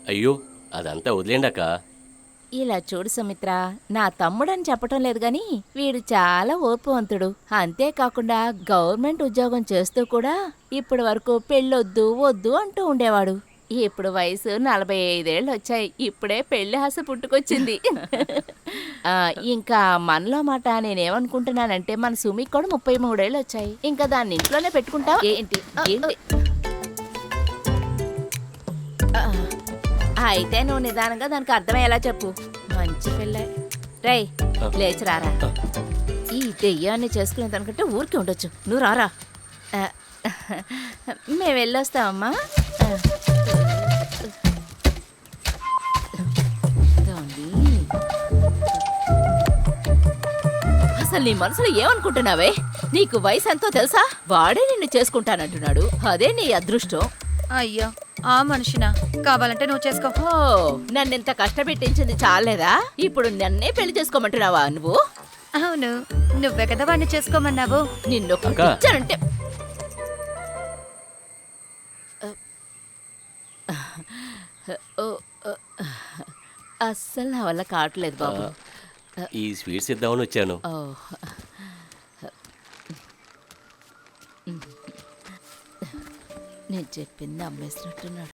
అయ్యో, అదంతా వదిలేండి అక్క. ఇలా చూడు సుమిత్ర, నా తమ్ముడని చెప్పటం లేదు గాని వీడు చాలా ఓర్పువంతుడు. అంతేకాకుండా గవర్నమెంట్ ఉద్యోగం చేస్తూ కూడా ఇప్పటి వరకు పెళ్ళొద్దు వద్దు అంటూ ఉండేవాడు. ఇప్పుడు వయసు 45 వచ్చాయి. ఇప్పుడే పెళ్లి ఆశ పుట్టుకొచ్చింది. ఆ, ఇంకా మనలో మాట నేనేమనుకుంటున్నానంటే మన సుమికి కూడా 33 వచ్చాయి. ఇంకా దాన్ని ఇంట్లోనే పెట్టుకుంటావా ఏంటి ఏంటి? ఆ, అయితే నువ్వు నిదానంగా దానికి అర్థమయ్యేలా చెప్పు. మంచి పిల్ల. రేయ్, లేచిరారా. ఈ దెయ్యాన్ని చేసుకునే దానికంటే ఊరికి ఉండొచ్చు. నువ్వు రారా. ఆ, మేము వెళ్ళొస్తామమ్మా. అసలు నీ మనసులో ఏమనుకుంటున్నావే? నీకు వయసు ఎంతో తెలుసా? వాడే నిన్ను చేసుకుంటానంటున్నాడు. అదే నీ అదృష్టం. అయ్యో, ఆ మనిషినా? కావాలంటే నువ్వు చేసుకో. ఓ, నన్నింత కష్టపెట్టించింది చాలేదా? ఇప్పుడు నన్నే పెళ్లి చేసుకోమంటున్నావా నువ్వు? అవును, నువ్వే కదా వాడిని చేసుకోమన్నావు. నిన్ను అక్కా. ఇచ్చానంటే అస్సలు నా వల్ల కావట్లేదు బాబు. ఈ స్వీట్స్ ఇద్దామని వచ్చాను. ఓ, నేను చెప్పింది అమ్మేసినట్టున్నాడు.